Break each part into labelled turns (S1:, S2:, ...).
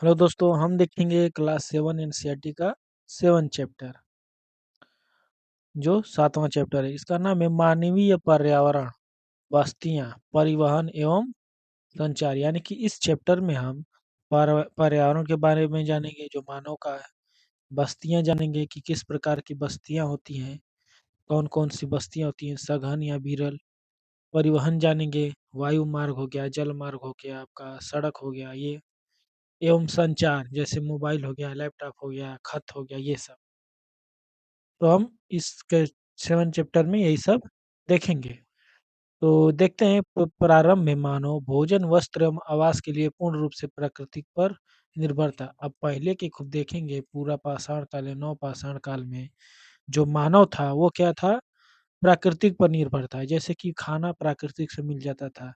S1: Hello दोस्तों, हम देखेंगे क्लास 7 एनसीईआरटी का 7 चैप्टर, जो 7वां चैप्टर है। इसका नाम है मानवीय पर्यावरण, बस्तियां, परिवहन एवं संचार। यानी कि इस चैप्टर में हम पर्यावरण के बारे में जानेंगे, जो मानव का है। बस्तियां जानेंगे कि किस प्रकार की बस्तियां होती हैं, कौन कौन सी बस्तियां होती हैं, सघन या विरल। परिवहन जानेंगे, वायु मार्ग हो गया, जल मार्ग हो गया, आपका सड़क हो गया ये। एवं संचार, जैसे मोबाइल हो गया, लैपटॉप हो गया, खत हो गया, ये सब। तो हम इसके 7 चैप्टर में यही सब देखेंगे। तो देखते हैं, प्रारंभ में मानव भोजन, वस्त्र एवं आवास के लिए पूर्ण रूप से प्रकृति पर निर्भर था। अब पहले के खूब देखेंगे, पूरा पाषाण काल या नव पाषाण काल में जो मानव था वो क्या था, प्राकृतिक पर निर्भर था। जैसे कि खाना प्राकृतिक से मिल जाता था,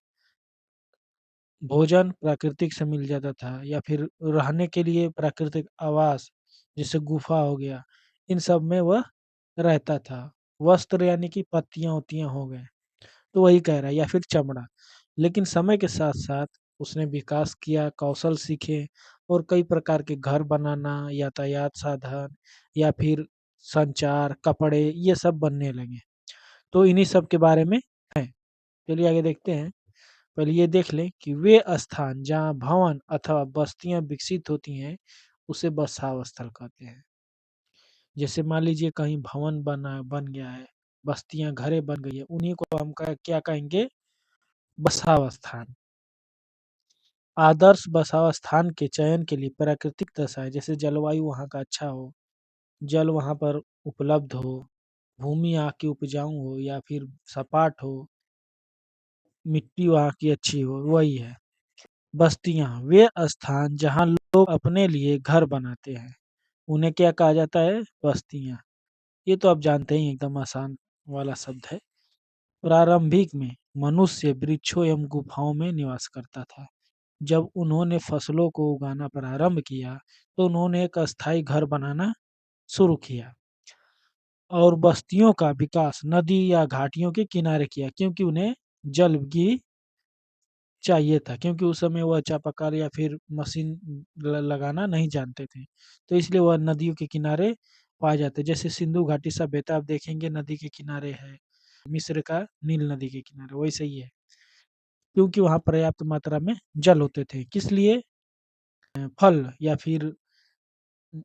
S1: भोजन प्राकृतिक से मिल जाता था, या फिर रहने के लिए प्राकृतिक आवास, जैसे गुफा हो गया, इन सब में वह रहता था। वस्त्र यानी कि पत्तियां उत्तियां हो गए, तो वही कह रहा है, या फिर चमड़ा। लेकिन समय के साथ साथ उसने विकास किया, कौशल सीखे, और कई प्रकार के घर बनाना, यातायात साधन, या फिर संचार, कपड़े, ये सब बनने लगे। तो इन्हीं सब के बारे में है। चलिए आगे देखते हैं। पहले ये देख लें कि वे स्थान जहाँ भवन अथवा बस्तियां विकसित होती हैं, उसे बसाव स्थल कहते हैं। जैसे मान लीजिए कहीं भवन बन गया है, बस्तियां घरें बन गई है, उन्हीं को हम क्या कहेंगे, बसाव स्थान। आदर्श बसाव स्थान के चयन के लिए प्राकृतिक दशाएं, जैसे जलवायु वहाँ का अच्छा हो, जल वहाँ पर उपलब्ध हो, भूमि यहाँ की उपजाऊ हो या फिर सपाट हो, मिट्टी वहाँ की अच्छी हो, वही है। बस्तियां वे स्थान जहाँ लोग अपने लिए घर बनाते हैं, उन्हें क्या कहा जाता है, बस्तियां। ये तो आप जानते ही, एकदम आसान वाला शब्द है। प्रारंभिक में मनुष्य वृक्षों एवं गुफाओं में निवास करता था। जब उन्होंने फसलों को उगाना प्रारंभ किया, तो उन्होंने एक अस्थायी घर बनाना शुरू किया। और बस्तियों का विकास नदी या घाटियों के किनारे किया, क्योंकि उन्हें जल की चाहिए था, क्योंकि उस समय वह चापाकल या फिर मशीन लगाना नहीं जानते थे। तो इसलिए वह नदियों के किनारे पाए जाते, जैसे सिंधु घाटी सभ्यता आप देखेंगे नदी के किनारे है, मिस्र का नील नदी के किनारे, वैसे ही है। क्योंकि वहाँ पर्याप्त मात्रा में जल होते थे, किस लिए, फल या फिर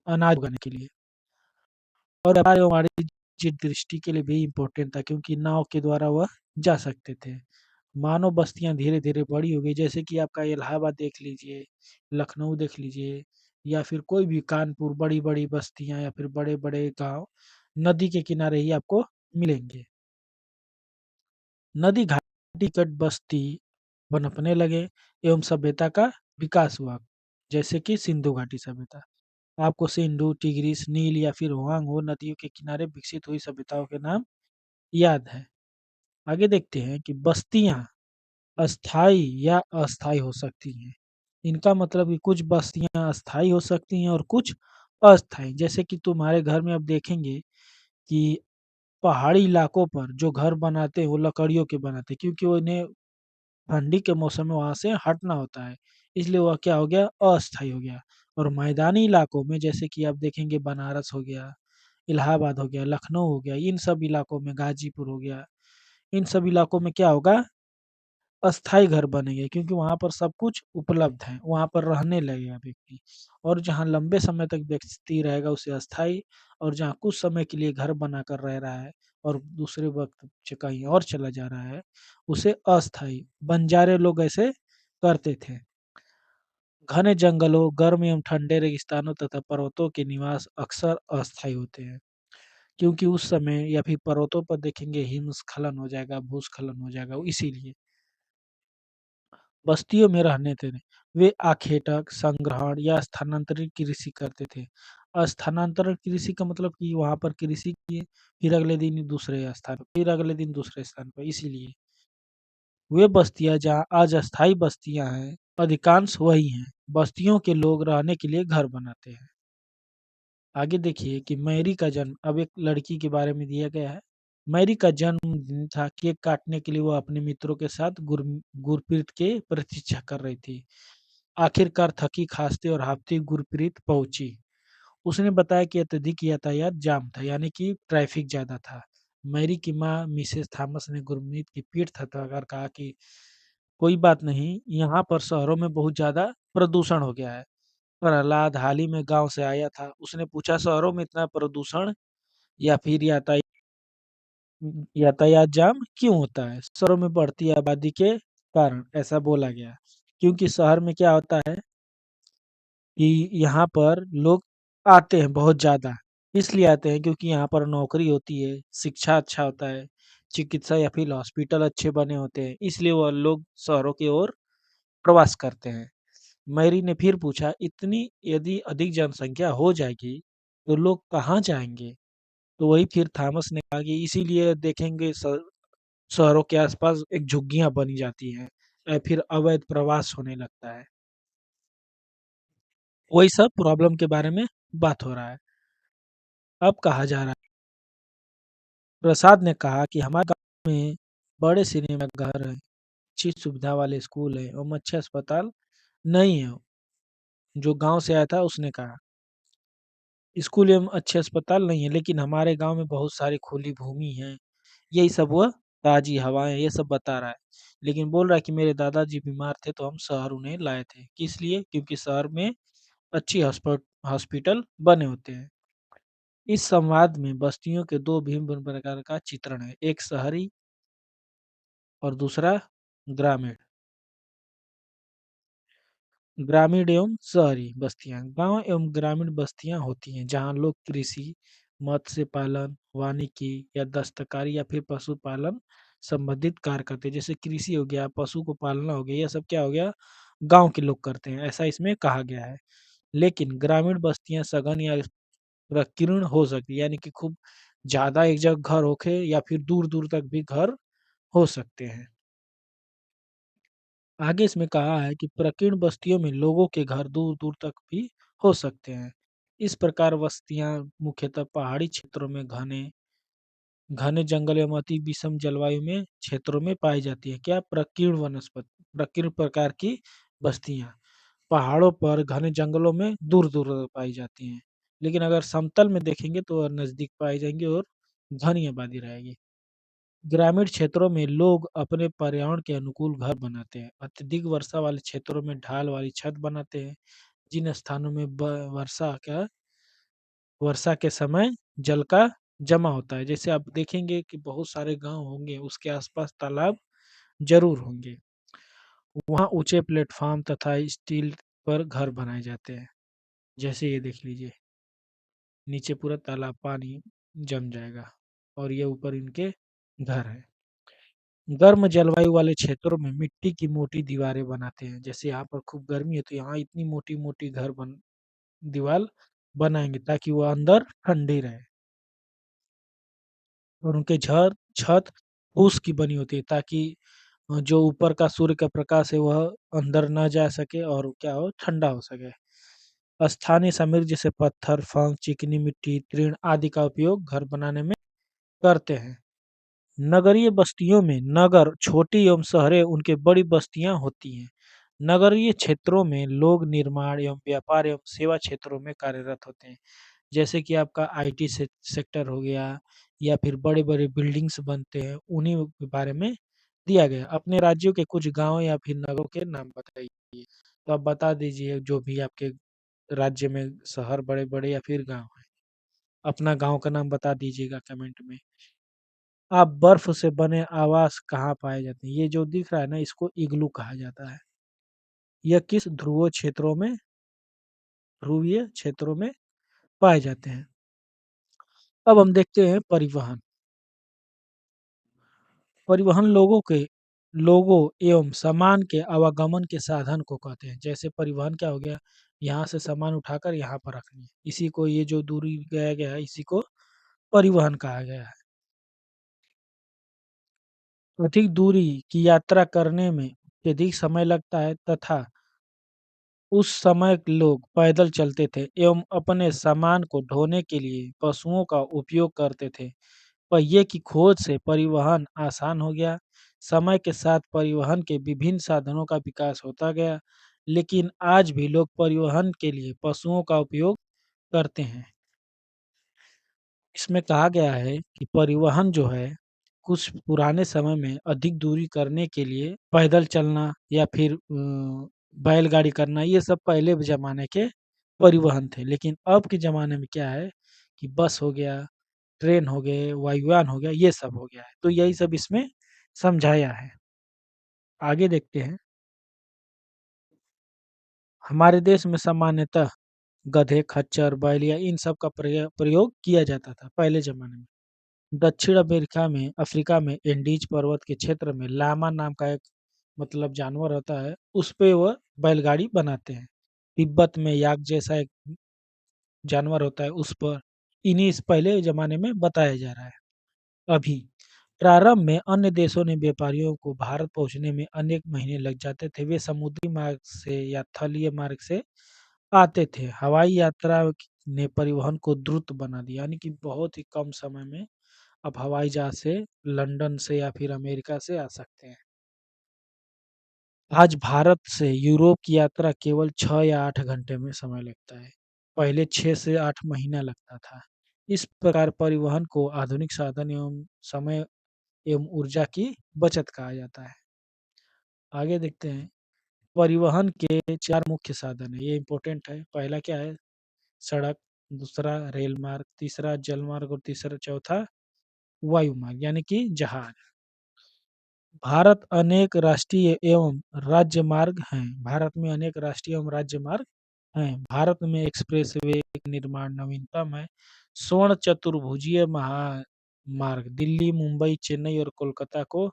S1: अनाज उगाने के लिए। और व्यापार एवं वाणिज्य दृष्टि के लिए भी इम्पोर्टेंट था, क्योंकि नाव के द्वारा वह जा सकते थे। मानव बस्तियां धीरे धीरे बड़ी हो गई, जैसे कि आपका इलाहाबाद देख लीजिए, लखनऊ देख लीजिए, या फिर कोई भी कानपुर, बड़ी बड़ी बस्तियां या फिर बड़े बड़े गांव नदी के किनारे ही आपको मिलेंगे। नदी घाटी कट बस्ती पनपने लगे एवं सभ्यता का विकास हुआ, जैसे कि सिंधु घाटी सभ्यता। आपको सिंधु, टिग्रिस, नील या फिर होआंग नदियों के किनारे विकसित हुई सभ्यताओं के नाम याद है। आगे देखते हैं कि बस्तियां अस्थाई या अस्थाई हो सकती हैं। इनका मतलब कि कुछ बस्तियां अस्थाई हो सकती हैं और कुछ अस्थाई। जैसे कि तुम्हारे घर में अब देखेंगे कि पहाड़ी इलाकों पर जो घर बनाते हैं वो लकड़ियों के बनाते हैं, क्योंकि वो इन्हें ठंडी के मौसम में वहां से हटना होता है, इसलिए वह क्या हो गया, अस्थाई हो गया। और मैदानी इलाकों में जैसे कि आप देखेंगे बनारस हो गया, इलाहाबाद हो गया, लखनऊ हो गया, इन सब इलाकों में गाजीपुर हो गया, इन सब इलाकों में क्या होगा, अस्थाई घर बनेंगे, क्योंकि वहां पर सब कुछ उपलब्ध है, वहां पर रहने लगेगा व्यक्ति। और जहाँ लंबे समय तक व्यक्ति रहेगा उसे अस्थाई, और जहाँ कुछ समय के लिए घर बनाकर रह रहा है और दूसरे वक्त कहीं और चला जा रहा है, उसे अस्थाई। बंजारे लोग ऐसे करते थे। घने जंगलों, गर्म एवं ठंडे रेगिस्तानों तथा पर्वतों के निवास अक्सर अस्थायी होते हैं, क्योंकि उस समय या फिर पर्वतों पर देखेंगे हिमस्खलन हो जाएगा, भूस्खलन हो जाएगा, इसीलिए बस्तियों में रहने थे। वे आखेटक, संग्रहण या स्थानांतरित कृषि करते थे। स्थानांतरण कृषि का मतलब कि वहां पर कृषि किए, फिर अगले दिन दूसरे स्थान पर, फिर अगले दिन दूसरे स्थान पर, इसीलिए वे बस्तियां जहाँ आज अस्थायी बस्तियां हैं, अधिकांश वही हैं। बस्तियों के लोग रहने के लिए घर बनाते हैं। आगे देखिए कि मैरी का जन्म, अब एक लड़की के बारे में दिया गया है। मैरी का जन्मदिन था, केक काटने के लिए वो अपने मित्रों के साथ गुरप्रीत के प्रतीक्षा कर रही थी। आखिरकार थकी, खांसते और हांफती गुरप्रीत पहुंची। उसने बताया कि अत्यधिक यातायात जाम था, यानी कि ट्रैफिक ज़्यादा था। मैरी की माँ मिसेस थॉमस ने गुरमीत की पीठ थपथपाकर कहा कि कोई बात नहीं, यहाँ पर शहरों में बहुत ज़्यादा प्रदूषण हो गया है। प्रहलाद हाल ही में गाँव से आया था। उसने पूछा, शहरों में इतना प्रदूषण या फिर यातायात जाम क्यों होता है? शहरों में बढ़ती आबादी के कारण ऐसा बोला गया। क्योंकि शहर में क्या होता है कि यहाँ पर लोग आते हैं बहुत ज़्यादा, इसलिए आते हैं क्योंकि यहाँ पर नौकरी होती है, शिक्षा अच्छा होता है, चिकित्सा या फिर हॉस्पिटल अच्छे बने होते हैं, इसलिए वह लोग शहरों की ओर प्रवास करते हैं। मैरी ने फिर पूछा, इतनी यदि अधिक जनसंख्या हो जाएगी, तो लोग कहाँ जाएँगे? तो वही फिर थॉमस ने कहा कि इसीलिए देखेंगे शहरों के आसपास एक झुग्गियाँ बनी जाती हैं या फिर अवैध प्रवास होने लगता है। वही सब प्रॉब्लम के बारे में बात हो रहा है। अब कहा जा रहा है, प्रसाद ने कहा कि हमारे गाँव में बड़े सिनेमाघर हैं, अच्छी सुविधा वाले स्कूल हैं एवं अच्छे अस्पताल नहीं है। जो गाँव से आया था उसने कहा, स्कूल एवं अच्छे अस्पताल नहीं है, लेकिन हमारे गाँव में बहुत सारी खुली भूमि है। यही सब वह ताज़ी हवाएँ ये सब बता रहा है। लेकिन बोल रहा है कि मेरे दादाजी बीमार थे तो हम शहर उन्हें लाए थे। किस लिए? क्योंकि शहर में अच्छी हॉस्पिटल बने होते हैं। इस संवाद में बस्तियों के 2 भिन्न-भिन्न प्रकार का चित्रण है। एक शहरी और दूसरा ग्रामीण। ग्रामीण एवं शहरी बस्तियाँ। गाँव एवं ग्रामीण बस्तियाँ होती हैं जहाँ लोग कृषि, मत्स्य पालन, वानिकी या दस्तकारी या फिर पशुपालन संबंधित कार्य करते हैं। जैसे कृषि हो गया, पशु को पालना हो गया, ये सब क्या हो गया? गाँव के लोग करते हैं, ऐसा इसमें कहा गया है। लेकिन ग्रामीण बस्तियाँ सघन या प्रकीर्ण हो सकती है, यानी कि खूब ज़्यादा एक जगह घर होखे या फिर दूर-दूर तक भी घर हो सकते हैं। आगे इसमें कहा है कि प्रकीर्ण बस्तियों में लोगों के घर दूर-दूर तक भी हो सकते हैं। इस प्रकार बस्तियाँ मुख्यतः पहाड़ी क्षेत्रों में घने घने जंगल एवं अति विषम जलवायु में क्षेत्रों में पाई जाती है। क्या? प्रकीर्ण प्रकार की बस्तियाँ पहाड़ों पर घने जंगलों में दूर-दूर तक पाई जाती हैं। लेकिन अगर समतल में देखेंगे तो वह नज़दीक पाई जाएँगी और घनी आबादी रहेगी। ग्रामीण क्षेत्रों में लोग अपने पर्यावरण के अनुकूल घर बनाते हैं। अत्यधिक वर्षा वाले क्षेत्रों में ढाल वाली छत बनाते हैं। जिन स्थानों में वर्षा के समय जल का जमा होता है। जैसे आप देखेंगे कि बहुत सारे गाँव होंगे, उसके आस-पास तालाब ज़रूर होंगे। वहाँ ऊँचे प्लेटफ़ॉर्म तथा स्टील पर घर बनाए जाते हैं। जैसे ये देख लीजिए, नीचे पूरा तालाब पानी जम जाएगा और ये ऊपर इनके घर हैं। गर्म जलवायु वाले क्षेत्रों में मिट्टी की मोटी दीवारें बनाते हैं। जैसे यहाँ पर खूब गर्मी है तो यहाँ इतनी मोटी-मोटी दीवार बनाएँगे ताकि वो अंदर ठंडी रहे। और उनके छत फूस की बनी होती है ताकि जो ऊपर का सूर्य का प्रकाश है वह अंदर ना जा सके और क्या हो ठंडा हो सके। स्थानीय सामग्री जैसे पत्थर, फंग, चिकनी मिट्टी, तृण आदि का उपयोग घर बनाने में करते हैं। नगरीय बस्तियों में नगर छोटी एवं शहरें उनके बड़ी बस्तियां होती हैं। नगरीय क्षेत्रों में लोग निर्माण एवं व्यापार एवं सेवा क्षेत्रों में कार्यरत होते हैं। जैसे कि आपका आईटी सेक्टर हो गया या फिर बड़े-बड़े बिल्डिंग्स बनते हैं, उन्हीं के बारे में दिया गया। अपने राज्यों के कुछ गाँव या फिर नगरों के नाम बताइए। तो आप बता दीजिए जो भी आपके राज्य में शहर बड़े-बड़े या फिर गाँव हैं। अपना गाँव का नाम बता दीजिएगा कमेंट में। आप बर्फ से बने आवास कहाँ पाए जाते हैं? ये जो दिख रहा है ना इसको इग्लू कहा जाता है। यह किस ध्रुवीय क्षेत्रों में पाए जाते हैं। अब हम देखते हैं परिवहन। परिवहन लोगों एवं सामान के आवागमन के साधन को कहते हैं। जैसे परिवहन क्या हो गया? यहाँ से सामान उठाकर यहाँ पर रखनी है। इसी को ये जो दूरी गया गया है इसी को परिवहन कहा गया है। अधिक दूरी की यात्रा करने में अत्यधिक समय लगता है तथा उस समय लोग पैदल चलते थे एवं अपने सामान को ढोने के लिए पशुओं का उपयोग करते थे। पहिए की खोज से परिवहन आसान हो गया। समय के साथ परिवहन के विभिन्न साधनों का विकास होता गया, लेकिन आज भी लोग परिवहन के लिए पशुओं का उपयोग करते हैं। इसमें कहा गया है कि परिवहन जो है, कुछ पुराने समय में अधिक दूरी करने के लिए पैदल चलना या फिर बैलगाड़ी करना, ये सब पहले ज़माने के परिवहन थे। लेकिन अब के ज़माने में क्या है कि बस हो गया, ट्रेन हो गए, वायुयान हो गया, ये सब हो गया है। तो यही सब इसमें समझाया है। आगे देखते हैं। हमारे देश में सामान्यतः गधे, खच्चर, बैल या इन सब का प्रयोग किया जाता था पहले ज़माने में। दक्षिण अफ्रीका में एंडीज पर्वत के क्षेत्र में लामा नाम का एक मतलब जानवर होता है, उस पे वह बैलगाड़ी बनाते हैं। तिब्बत में याक जैसा एक जानवर होता है, उस पर इन्हीं इस पहले ज़माने में बताया जा रहा है। अभी प्रारंभ में अन्य देशों ने व्यापारियों को भारत पहुंचने में अनेक महीने लग जाते थे। वे समुद्री मार्ग से या थलीय मार्ग से आते थे। हवाई यात्रा ने परिवहन को द्रुत बना दिया, यानी कि बहुत ही कम समय में आप हवाई जहाज से लंदन से या फिर अमेरिका से आ सकते हैं। आज भारत से यूरोप की यात्रा केवल 6 या 8 घंटे में समय लगता है। पहले 6 से 8 महीना लगता था। इस प्रकार परिवहन को आधुनिक साधन एवं समय एवं ऊर्जा की बचत कहा जाता है। आगे देखते हैं। परिवहन के 4 मुख्य साधन हैं, ये इम्पोर्टेंट है। पहला क्या है? सड़क, दूसरा रेल मार्ग, तीसरा जल मार्ग और तीसरा चौथा वायु मार्ग यानी कि जहाज। भारत अनेक राष्ट्रीय एवं राज्य मार्ग हैं। भारत में अनेक राष्ट्रीय एवं राज्य मार्ग हैं। भारत में एक्सप्रेसवे का निर्माण नवीनतम है। स्वर्ण चतुर्भुजीय महामार्ग दिल्ली, मुंबई, चेन्नई और कोलकाता को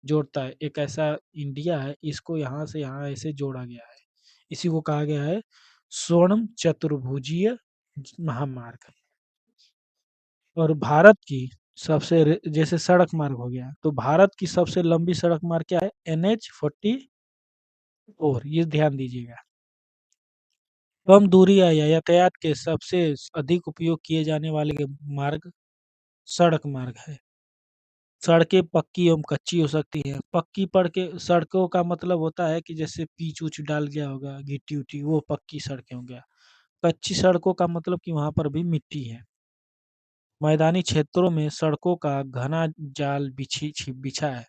S1: जोड़ता है। एक ऐसा इंडिया है, इसको यहाँ से यहाँ ऐसे जोड़ा गया है। इसी को कहा गया है स्वर्ण चतुर्भुजीय महामार्ग। और भारत की जैसे सड़क मार्ग हो गया, तो भारत की सबसे लंबी सड़क मार्ग क्या है? NH 44, ये ध्यान दीजिएगा। कम दूरी या यातायात के सबसे अधिक उपयोग किए जाने वाले मार्ग सड़क मार्ग है। सड़कें पक्की एवं कच्ची हो सकती हैं। पक्की पड़ के सड़कों का मतलब होता है कि जैसे पिच उच डाल गया होगा, गिट्टी उट्टी, वो पक्की सड़कें हो गया। कच्ची सड़कों का मतलब कि वहां पर भी मिट्टी है। मैदानी क्षेत्रों में सड़कों का घना जाल बिछा है।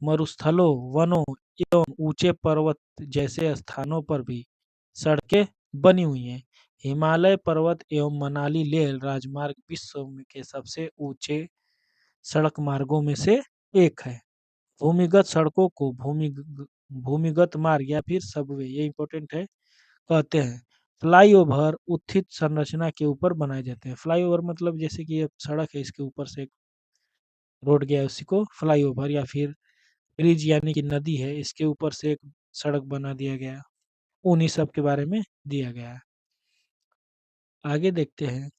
S1: मरुस्थलों, वनों एवं ऊंचे पर्वत जैसे स्थानों पर भी सड़कें बनी हुई हैं। हिमालय पर्वत एवं मनाली लेह राजमार्ग विश्व के सबसे ऊंचे सड़क मार्गों में से एक है। भूमिगत सड़कों को भूमिगत मार्ग या फिर सबवे, ये इंपॉर्टेंट है, कहते हैं। फ्लाईओवर उत्थित संरचना के ऊपर बनाए जाते हैं। फ्लाईओवर मतलब जैसे कि ये सड़क है, इसके ऊपर से एक रोड गया है, उसी को फ्लाईओवर या फिर ब्रिज यानी कि नदी है, इसके ऊपर से एक सड़क बना दिया गया। उन्हीं सब के बारे में दिया गया है। आगे देखते हैं।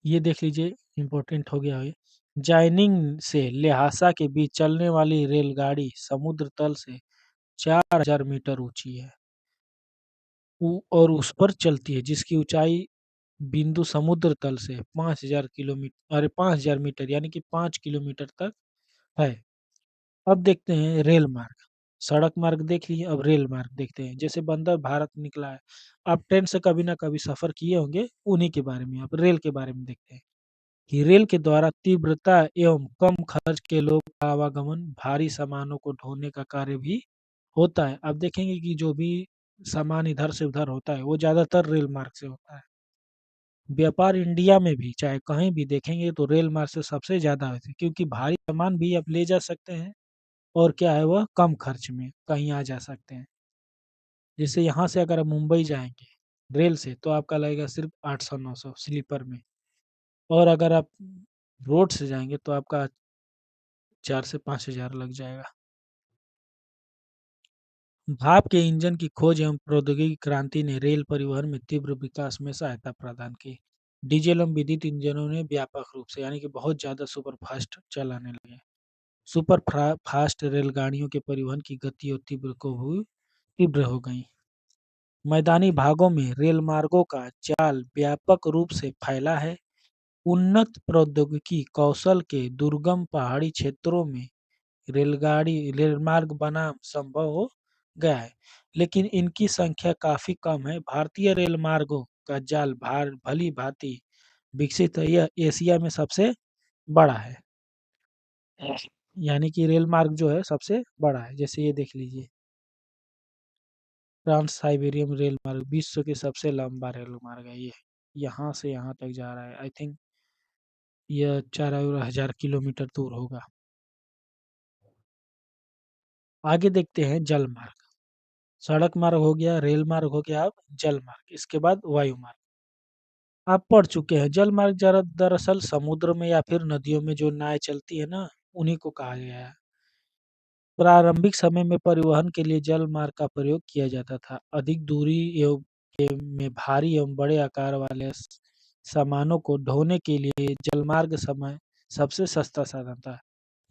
S1: ये देख लीजिए, इम्पोर्टेंट हो गया है। जाइनिंग से ल्हासा के बीच चलने वाली रेलगाड़ी समुद्र तल से 4000 मीटर ऊंची है और उस पर चलती है, जिसकी ऊंचाई बिंदु समुद्र तल से 5000 मीटर यानी कि 5 किलोमीटर तक है। अब देखते हैं रेल मार्ग। सड़क मार्ग देख लिए, अब रेल मार्ग देखते हैं। जैसे बंदर भारत निकला है, आप ट्रेन से कभी ना कभी सफर किए होंगे, उन्हीं के बारे में। अब रेल के बारे में देखते हैं कि रेल के द्वारा तीव्रता एवं कम खर्च के लोग का आवागमन, भारी सामानों को ढोने का कार्य भी होता है। अब देखेंगे कि जो भी सामान इधर से उधर होता है, वो ज्यादातर रेल मार्ग से होता है। व्यापार इंडिया में भी चाहे कहीं भी देखेंगे तो रेल मार्ग से सबसे ज्यादा होती है, क्योंकि भारी सामान भी आप ले जा सकते हैं और क्या है, वह कम खर्च में कहीं आ जा सकते हैं। जैसे यहाँ से अगर आप मुंबई जाएंगे रेल से, तो आपका लगेगा सिर्फ 800-900 स्लीपर में। और अगर आप रोड से जाएंगे तो आपका 4 से 5 हजार लग जाएगा। भाप के इंजन की खोज एवं प्रौद्योगिकी क्रांति ने रेल परिवहन में तीव्र विकास में सहायता प्रदान की। डीजल एवं विद्युत इंजनों ने व्यापक रूप से यानी कि बहुत ज्यादा सुपर फास्ट चलाने लगे। सुपर फास्ट रेलगाड़ियों के परिवहन की गति और तीव्र हो गई। मैदानी भागों में रेल मार्गों का जाल व्यापक रूप से फैला है। उन्नत प्रौद्योगिकी कौशल के दुर्गम पहाड़ी क्षेत्रों में रेलमार्ग बना संभव हो गया है। लेकिन इनकी संख्या काफ़ी कम है। भारतीय रेल मार्गों का जाल भली-भाँति विकसित है, यह एशिया में सबसे बड़ा है। यानी कि रेल मार्ग जो है सबसे बड़ा है। जैसे ये देख लीजिए, ट्रांस साइबेरियन रेल मार्ग विश्व के सबसे लंबा रेल मार्ग है ये। यहाँ से यहाँ तक जा रहा है। आई थिंक यह 4000 किलोमीटर दूर होगा। आगे देखते हैं जल मार्ग। सड़क मार्ग हो गया, रेल मार्ग हो गया, अब जल मार्ग, इसके बाद वायु मार्ग। आप पढ़ चुके हैं जल मार्ग जरा दरअसल समुद्र में या फिर नदियों में जो नाव चलती है ना, उन्हीं को कहा गया है। प्रारंभिक समय में परिवहन के लिए जल मार्ग का प्रयोग किया जाता था। अधिक दूरी एवं में भारी एवं बड़े आकार वाले सामानों को ढोने के लिए जलमार्ग समय सबसे सस्ता साधन था।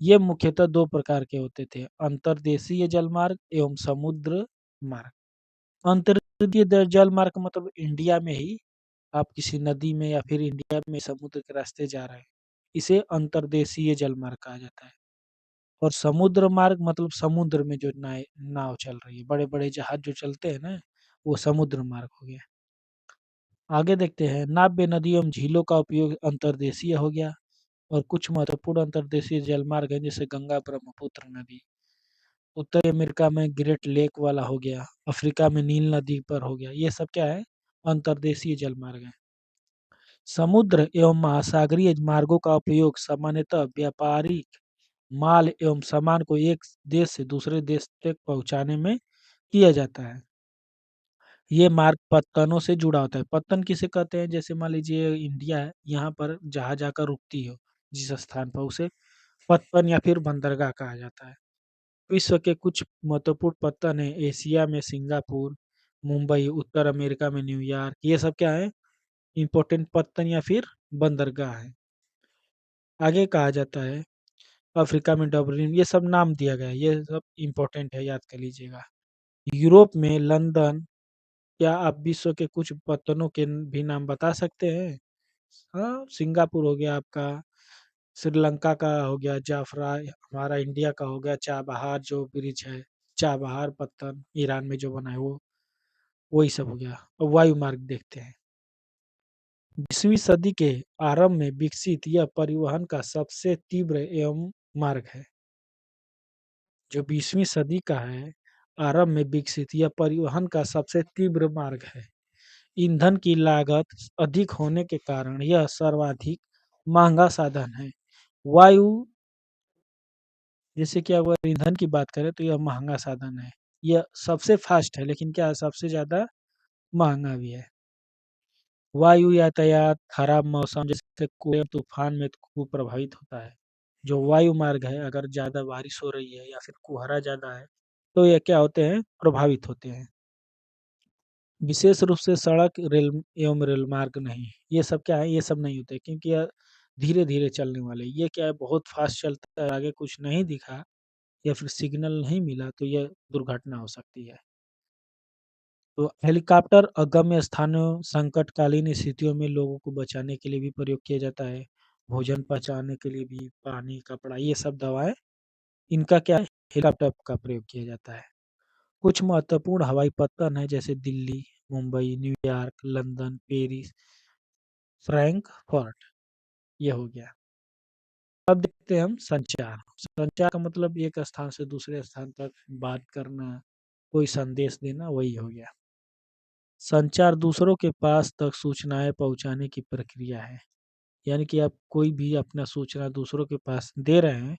S1: ये मुख्यतः दो प्रकार के होते थे, अंतर्देशीय जलमार्ग एवं समुद्र मार्ग। अंतर्देशीय जलमार्ग मतलब इंडिया में ही आप किसी नदी में या फिर इंडिया में समुद्र के रास्ते जा रहे हैं, इसे अंतर्देशीय जलमार्ग कहा जाता है। और समुद्र मार्ग मतलब समुद्र में जो नाव चल रही है, बड़े-बड़े जहाज जो चलते हैं ना, वो समुद्र मार्ग हो गया। आगे देखते हैं नाव्य नदियों एवं झीलों का उपयोग अंतर्देशीय हो गया। और कुछ महत्वपूर्ण अंतर्देशीय जलमार्ग हैं जैसे गंगा ब्रह्मपुत्र नदी, उत्तरी अमेरिका में ग्रेट लेक वाला हो गया, अफ्रीका में नील नदी पर हो गया, ये सब क्या है, अंतर्देशीय जलमार्ग है। समुद्र एवं महासागरीय मार्गों का उपयोग सामान्यतः व्यापारिक माल एवं सामान को एक देश से दूसरे देश तक पहुंचाने में किया जाता है। ये मार्ग पत्तनों से जुड़ा होता है। पत्तन किसे कहते हैं? जैसे मान लीजिए इंडिया है, यहाँ पर जहाज आकर रुकती हो जिस स्थान पर, उसे पत्तन या फिर बंदरगाह कहा जाता है। विश्व के कुछ महत्वपूर्ण पत्तन है, एशिया में सिंगापुर, मुंबई, उत्तर अमेरिका में न्यूयॉर्क, ये सब क्या है, इम्पोर्टेंट पत्तन या फिर बंदरगाह है। आगे कहा जाता है अफ्रीका में डबलिन, ये सब नाम दिया गया है, ये सब इम्पोर्टेंट है, याद कर लीजिएगा। यूरोप में लंदन, क्या आप विश्व के कुछ पत्तनों के भी नाम बता सकते हैं? हाँ, सिंगापुर हो गया आपका, श्रीलंका का हो गया जाफरा, हमारा इंडिया का हो गया चाबहार जो ब्रिज है, चाबहार पत्तन ईरान में जो बना है वो, वही सब हो गया। अब वायु मार्ग देखते हैं। 20वीं सदी के आरंभ में विकसित यह परिवहन का सबसे तीव्र एवं मार्ग है। जो 20वीं सदी का है, आरंभ में विकसित यह परिवहन का सबसे तीव्र मार्ग है। ईंधन की लागत अधिक होने के कारण यह सर्वाधिक महंगा साधन है। वायु, जैसे कि अगर ईंधन की बात करें तो यह महंगा साधन है। यह सबसे फास्ट है लेकिन क्या है, सबसे ज़्यादा महंगा भी है। वायु यातायात खराब मौसम जैसे कोहरे तूफान में खूब प्रभावित होता है। जो वायु मार्ग है, अगर ज़्यादा बारिश हो रही है या फिर कोहरा ज़्यादा है, तो ये क्या होते हैं, प्रभावित होते हैं। विशेष रूप से सड़क, रेल एवं रेल मार्ग नहीं। ये सब क्या है, ये सब नहीं होते क्योंकि यह धीरे-धीरे चलने वाले। ये क्या है, बहुत फास्ट चलता है, आगे कुछ नहीं दिखा या फिर सिग्नल नहीं मिला तो यह दुर्घटना हो सकती है। तो हेलीकॉप्टर अगम्य स्थानों, संकटकालीन स्थितियों में लोगों को बचाने के लिए भी प्रयोग किया जाता है। भोजन पहुँचाने के लिए भी, पानी, कपड़ा, ये सब दवाएँ, इनका क्या है, हेलीकॉप्टर का प्रयोग किया जाता है। कुछ महत्वपूर्ण हवाई पत्तन हैं जैसे Delhi, Mumbai, New York, London, Paris, Frankfurt, ये हो गया। अब देखते हैं हम संचार। संचार का मतलब एक स्थान से दूसरे स्थान तक बात करना, कोई संदेश देना, वही हो गया। संचार दूसरों के पास तक सूचनाएँ पहुँचाने की प्रक्रिया है। यानी कि आप कोई भी अपना सूचना दूसरों के पास दे रहे हैं,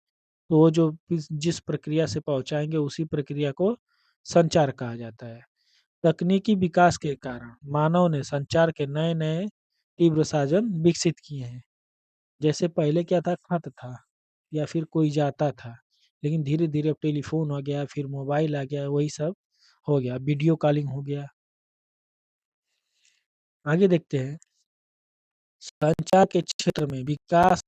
S1: तो वो जो जिस प्रक्रिया से पहुँचाएँगे उसी प्रक्रिया को संचार कहा जाता है। तकनीकी विकास के कारण मानव ने संचार के नए-नए तीव्र साधन विकसित किए हैं। जैसे पहले क्या था, खत था या फिर कोई जाता था, लेकिन धीरे-धीरे अब टेलीफ़ोन आ गया, फिर मोबाइल आ गया, वही सब हो गया, वीडियो कॉलिंग हो गया। आगे देखते हैं, संचार के क्षेत्र में विकास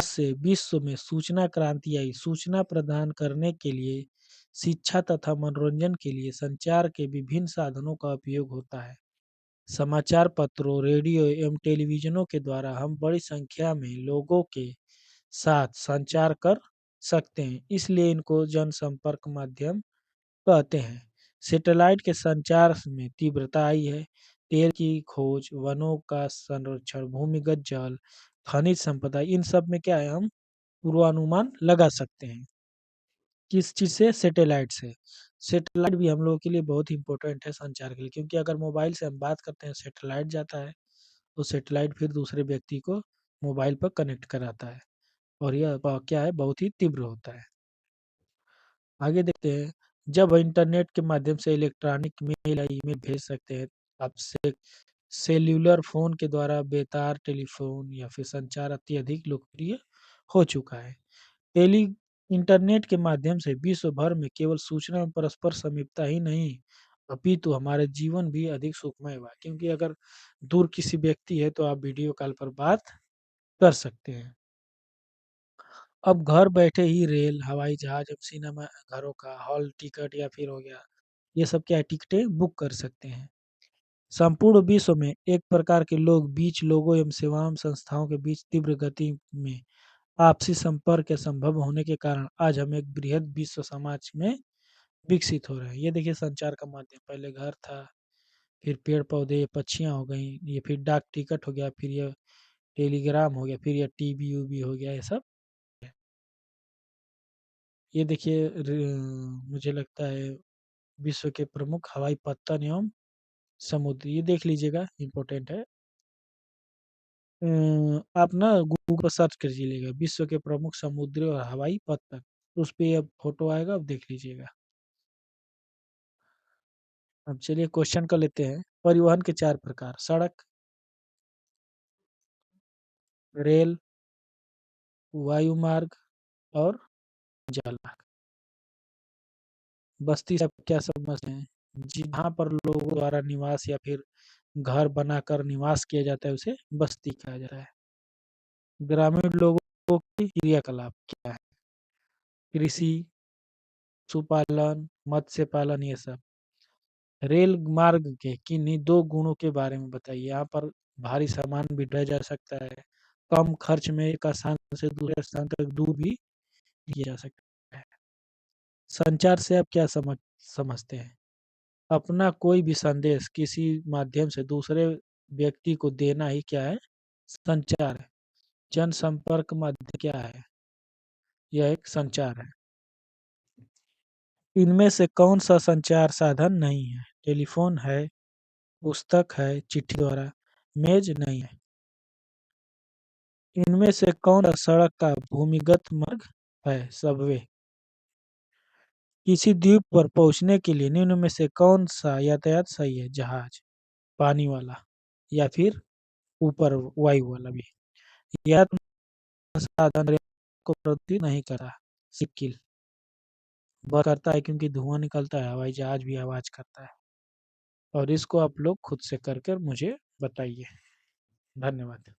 S1: से विश्व में सूचना क्रांति आई। सूचना प्रदान करने के लिए, शिक्षा तथा मनोरंजन के लिए संचार के विभिन्न साधनों का उपयोग होता है। समाचार पत्रों, रेडियो एवं टेलीविज़नों के द्वारा हम बड़ी संख्या में लोगों के साथ संचार कर सकते हैं, इसलिए इनको जनसंपर्क माध्यम कहते हैं। सैटेलाइट के संचार में तीव्रता आई है। तेल की खोज, वनों का संरक्षण, भूमिगत जल, खनिज संपदा, इन सब में क्या है, हम पूर्वानुमान लगा सकते हैं। किस चीज़ से? सैटेलाइट से। सैटेलाइट भी हम लोगों के लिए बहुत इम्पोर्टेंट है संचार के लिए, क्योंकि अगर मोबाइल से हम बात करते हैं, सैटेलाइट जाता है, तो सैटेलाइट फिर दूसरे व्यक्ति को मोबाइल पर कनेक्ट कराता है, और यह क्या है, बहुत ही तीव्र होता है। आगे देखते हैं, जब इंटरनेट के माध्यम से इलेक्ट्रॉनिक मेल या ईमेल भेज सकते हैं, अब से सेल्युलर फोन के द्वारा बेतार टेलीफोन या फिर संचार अत्यधिक लोकप्रिय हो चुका है। टेली इंटरनेट के माध्यम से विश्व भर में केवल सूचना में परस्पर समीपता ही नहीं, अपितु हमारे जीवन भी अधिक सुखमय हुआ, क्योंकि अगर दूर किसी व्यक्ति है तो आप वीडियो कॉल पर बात कर सकते हैं। अब घर बैठे ही रेल, हवाई जहाज, अब सिनेमा घरों का हॉल टिकट या फिर हो गया, ये सब क्या है, टिकटें बुक कर सकते हैं। संपूर्ण विश्व में एक प्रकार के लोगों एवं सेवाओं संस्थाओं के बीच तीव्र गति में आपसी संपर्क के संभव होने के कारण आज हम एक बृहद विश्व समाज में विकसित हो रहे हैं। ये देखिए संचार का माध्यम, पहले घर था, फिर पेड़ पौधे, पक्षियां हो गई, ये फिर डाक टिकट हो गया, फिर ये टेलीग्राम हो गया, फिर ये टीवी वीबी हो गया, ये सब। ये देखिए मुझे लगता है विश्व के प्रमुख हवाई पत्तन एवं समुद्र, ये देख लीजिएगा, इम्पोर्टेंट है। आप ना गूगल पर सर्च कर लीजिएगा, विश्व के प्रमुख समुद्री और हवाई पत्तन, उस पे अब फोटो आएगा, अब देख लीजिएगा। अब चलिए क्वेश्चन कर लेते हैं। परिवहन के 4 प्रकार: सड़क, रेल, वायु मार्ग और जल मार्ग। बस्ती से आप क्या समझते हैं? जहाँ पर लोगों द्वारा निवास या फिर घर बनाकर निवास किया जाता है, उसे बस्ती कहा जाता है। ग्रामीण लोगों की क्रियाकलाप क्या है? कृषि, पशुपालन, मत्स्य पालन, ये सब। रेल मार्ग के किन्हीं 2 गुणों के बारे में बताइए। यहाँ पर भारी सामान भी ढोया जा सकता है, कम खर्च में एक स्थान से दूसरे स्थान तक दूर भी किया जा सकता है। संचार से आप क्या समझते हैं? अपना कोई भी संदेश किसी माध्यम से दूसरे व्यक्ति को देना ही क्या है? संचार है। जनसंपर्क माध्यम क्या है? यह एक संचार है। इनमें से कौन सा संचार साधन नहीं है? टेलीफोन है, पुस्तक है, चिट्ठी द्वारा, मेज नहीं है। इनमें से कौन सा सड़क का भूमिगत मार्ग है? सबवे। किसी द्वीप पर पहुंचने के लिए निम्न में से कौन सा यातायात सही है? जहाज, पानी वाला, या फिर ऊपर वायु वाला भी। यह साधन रेल को प्रदूषित नहीं करा। सिक्किल वह करता है क्योंकि धुआं निकलता है, हवाई जहाज भी आवाज करता है। और इसको आप लोग खुद से कर कर मुझे बताइए। धन्यवाद।